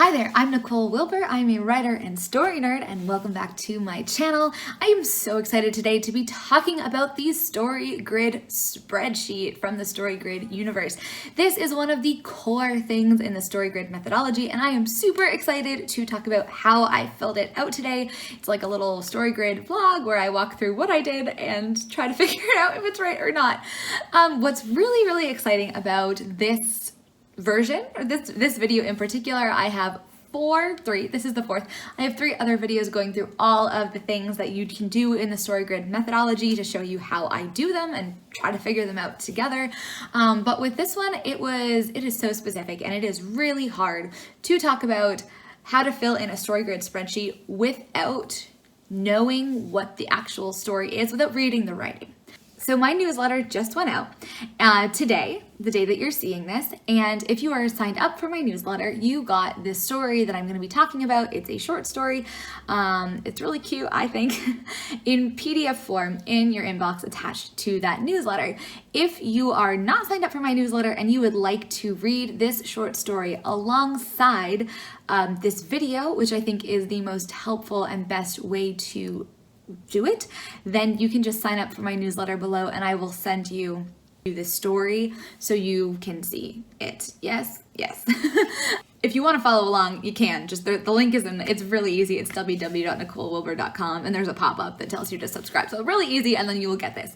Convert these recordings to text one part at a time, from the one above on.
Hi there, I'm Nicole Wilbur. I'm a writer and story nerd, and welcome back to my channel. I am so excited today to be talking about the Story Grid Spreadsheet from the Story Grid universe. This is one of the core things in the Story Grid methodology, and I am super excited to talk about how I filled it out today. It's like a little Story Grid vlog where I walk through what I did and try to figure it out if it's right or not. What's really exciting about this version, or this video in particular, I have this is the fourth. I have 3 other videos going through all of the things that you can do in the Story Grid methodology to show you how I do them and try to figure them out together. But with this one, it is so specific, and it is really hard to talk about how to fill in a Story Grid spreadsheet without knowing what the actual story is, without reading the writing. So my newsletter just went out today, the day that you're seeing this, and if you are signed up for my newsletter, you got this story that I'm going to be talking about. It's a short story. It's really cute, I think, in PDF form in your inbox attached to that newsletter. If you are not signed up for my newsletter and you would like to read this short story alongside this video, which I think is the most helpful and best way to do it, then you can just sign up for my newsletter below and I will send you this story so you can see it. Yes. If you want to follow along, you can. Just the link is it's really easy. It's www.nicolewilbur.com, and there's a pop-up that tells you to subscribe. So really easy, and then you will get this.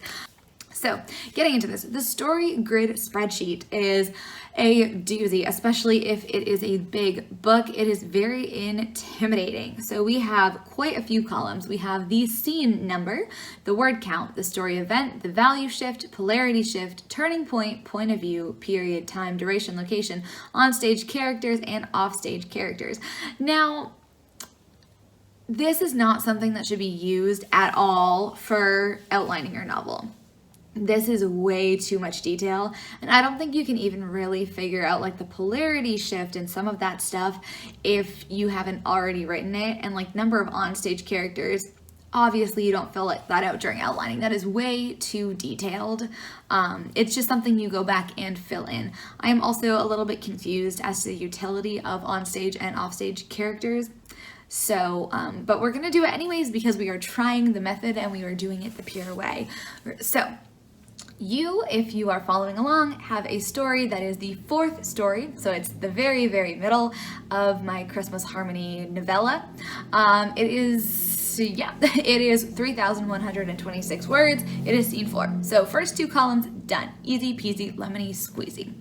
So getting into this, the Story Grid spreadsheet is a doozy, especially if it is a big book. It is very intimidating. So we have quite a few columns. We have the scene number, the word count, the story event, the value shift, polarity shift, turning point, point of view, period, time, duration, location, on-stage characters, and off-stage characters. Now, this is not something that should be used at all for outlining your novel. This is way too much detail, and I don't think you can even really figure out like the polarity shift and some of that stuff if you haven't already written it. And like number of onstage characters, obviously you don't fill that out during outlining. That is way too detailed. It's just something you go back and fill in. I am also a little bit confused as to the utility of onstage and offstage characters. So, but we're gonna do it anyways because we are trying the method and we are doing it the pure way. So, you, if you are following along, have a story that is the 4th story, so it's the very middle of my Christmas Harmony novella. It is 3,126 words. It is scene 4. So first 2 columns, done. Easy peasy, lemony squeezy.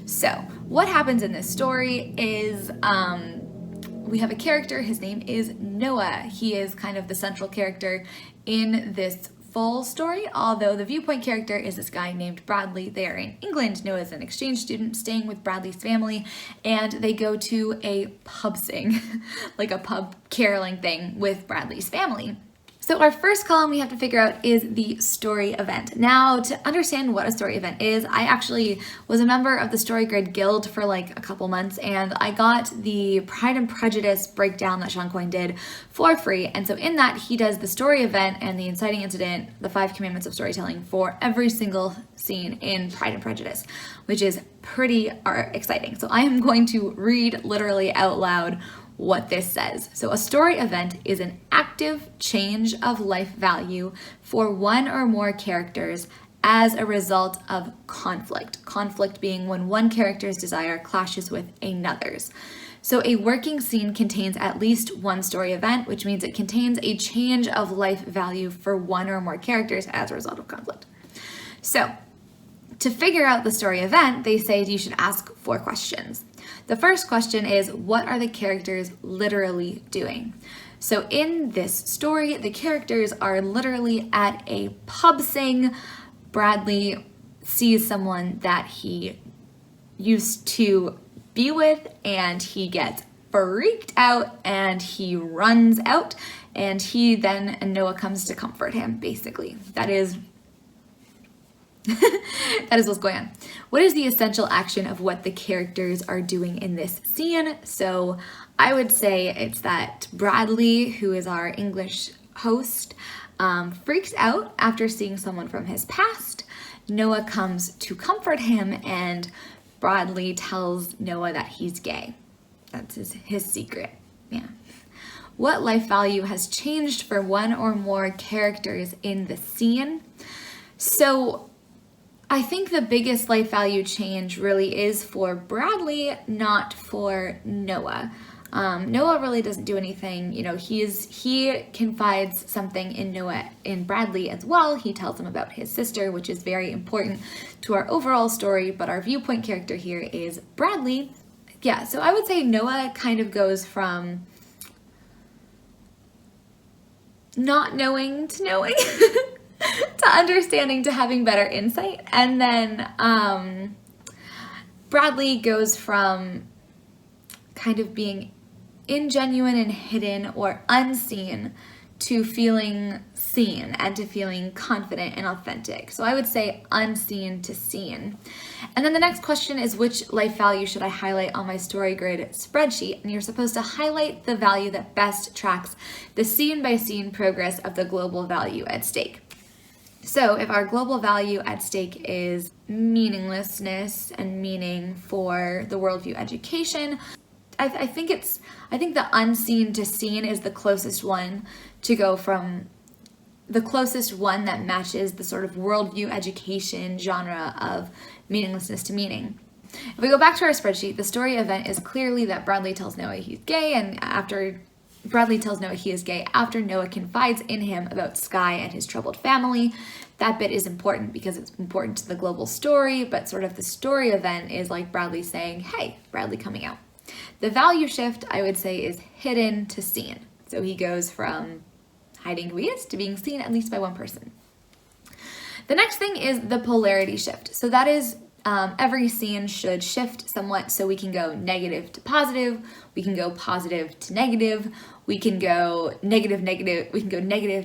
So what happens in this story is we have a character. His name is Noah. He is kind of the central character in this full story, although the viewpoint character is this guy named Bradley. They are in England. Noah is an exchange student staying with Bradley's family, and they go to a pub sing, like a pub caroling thing with Bradley's family. So our first column we have to figure out is the story event. Now, to understand what a story event is, I actually was a member of the Story Grid Guild for like a couple months, and I got the Pride and Prejudice breakdown that Shawn did for free. And so in that, he does the story event and the inciting incident, the 5 commandments of storytelling for every single scene in Pride and Prejudice, which is pretty exciting. So I am going to read literally out loud what this says. So a story event is an active change of life value for one or more characters as a result of conflict. Conflict being when one character's desire clashes with another's. So a working scene contains at least one story event, which means it contains a change of life value for one or more characters as a result of conflict. So to figure out the story event, they say you should ask 4 questions. The first question is, what are the characters literally doing? So in this story, the characters are literally at a pub sing. Bradley sees someone that he used to be with, and he gets freaked out and he runs out, and Noah comes to comfort him, basically. That is what's going on. What is the essential action of what the characters are doing in this scene? So I would say it's that Bradley, who is our English host, freaks out after seeing someone from his past. Noah comes to comfort him, and Bradley tells Noah that he's gay. That's his secret. Yeah. What life value has changed for one or more characters in the scene? So I think the biggest life value change really is for Bradley, not for Noah. Noah really doesn't do anything. You know, he confides something in Bradley as well. He tells him about his sister, which is very important to our overall story, but our viewpoint character here is Bradley. Yeah, so I would say Noah kind of goes from not knowing to knowing to understanding to having better insight. And then Bradley goes from kind of being ingenuine and hidden or unseen to feeling seen and to feeling confident and authentic. So I would say unseen to seen. And then the next question is, which life value should I highlight on my story grid spreadsheet? And you're supposed to highlight the value that best tracks the scene by scene progress of the global value at stake. So if our global value at stake is meaninglessness and meaning for the worldview education, I think the unseen to seen is the closest one to go from, the closest one that matches the sort of worldview education genre of meaninglessness to meaning. If we go back to our spreadsheet, the story event is clearly that Bradley tells Noah he's gay, and after Bradley tells Noah he is gay after Noah confides in him about Sky and his troubled family. That bit is important because it's important to the global story, but sort of the story event is like Bradley saying, hey, Bradley coming out. The value shift, I would say, is hidden to seen. So he goes from hiding who he is to being seen at least by one person. The next thing is the polarity shift. So that is every scene should shift somewhat, so we can go negative to positive, we can go positive to negative, we can go negative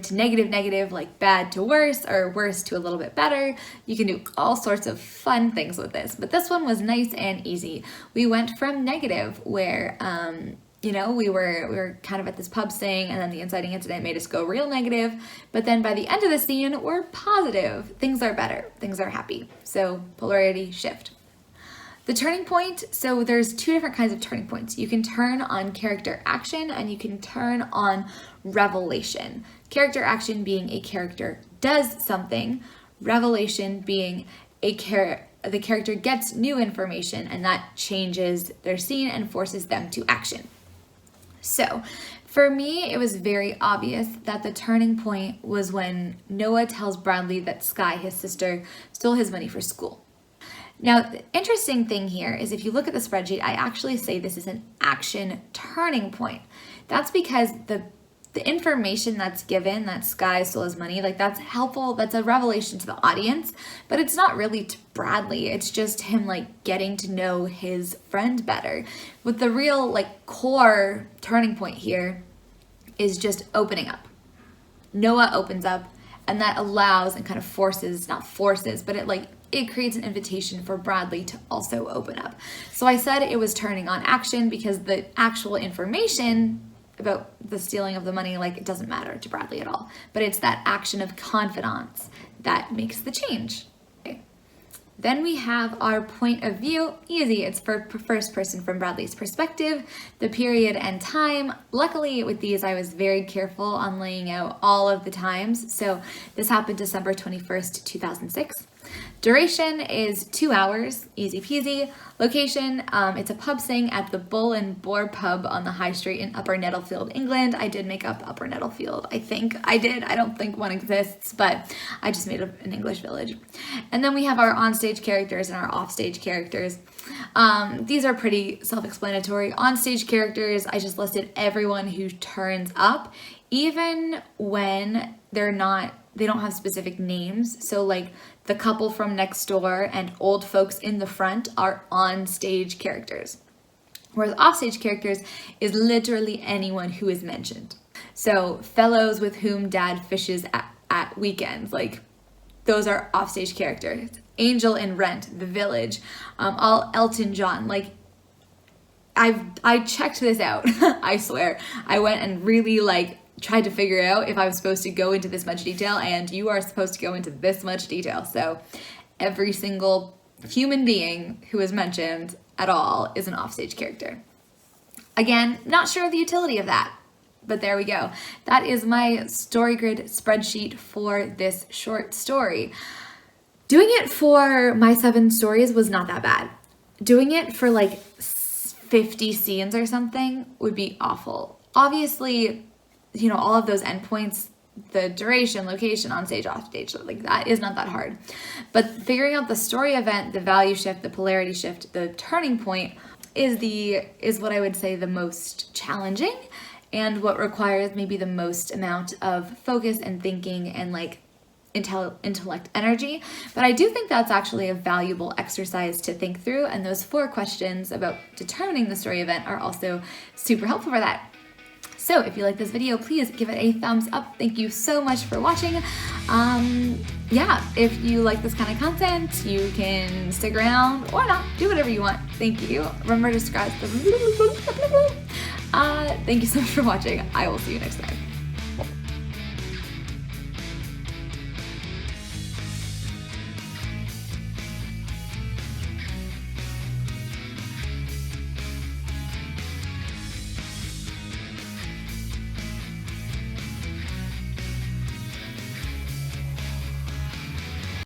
to negative, like bad to worse, or worse to a little bit better. You can do all sorts of fun things with this, but this one was nice and easy. We went from negative, where you know, we were kind of at this pub sing, and then the inciting incident made us go real negative, but then by the end of the scene, we're positive. Things are better, things are happy. So polarity shift. The turning point, so there's two different kinds of turning points. You can turn on character action and you can turn on revelation. Character action being a character does something, revelation being the character gets new information and that changes their scene and forces them to action. So for me, it was very obvious that the turning point was when Noah tells Bradley that Sky, his sister, stole his money for school. Now, the interesting thing here is if you look at the spreadsheet, I actually say this is an action turning point. That's because the information that's given, that Sky stole his money, like that's helpful, that's a revelation to the audience, but it's not really to Bradley. It's just him like getting to know his friend better. But the real like core turning point here is just opening up. Noah opens up, and that allows and kind of forces, not forces, but it creates an invitation for Bradley to also open up. So I said it was turning on action because the actual information about the stealing of the money, like it doesn't matter to Bradley at all, but it's that action of confidence that makes the change. Okay. Then we have our point of view. Easy, it's for first person from Bradley's perspective, the period and time. Luckily with these, I was very careful on laying out all of the times. So this happened December 21st, 2006. Duration is 2 hours, easy peasy. Location, it's a pub sing at the Bull and Boar pub on the High Street in Upper Nettlefield, England. I did make up Upper Nettlefield. I think I did. I don't think one exists, but I just made up an English village. And then we have our onstage characters and our offstage characters. These are pretty self-explanatory. Onstage characters, I just listed everyone who turns up, even when they don't have specific names. So like the couple from next door and old folks in the front are on-stage characters. Whereas off-stage characters is literally anyone who is mentioned. So fellows with whom dad fishes at weekends, like those are off-stage characters. Angel in Rent, The Village, all Elton John, like I checked this out, I swear. I went and really tried to figure out if I was supposed to go into this much detail, and you are supposed to go into this much detail. So every single human being who is mentioned at all is an offstage character. Again, not sure of the utility of that, but there we go. That is my story grid spreadsheet for this short story. Doing it for my 7 stories was not that bad. Doing it for like 50 scenes or something would be awful. Obviously, you know, all of those endpoints, the duration, location, on stage, off stage, like that is not that hard. But figuring out the story event, the value shift, the polarity shift, the turning point is what I would say the most challenging and what requires maybe the most amount of focus and thinking and like intellect energy. But I do think that's actually a valuable exercise to think through, and those 4 questions about determining the story event are also super helpful for that. So if you like this video, please give it a thumbs up. Thank you so much for watching. Yeah, if you like this kind of content, you can stick around or not, do whatever you want. Thank you. Remember to subscribe. Thank you so much for watching. I will see you next time.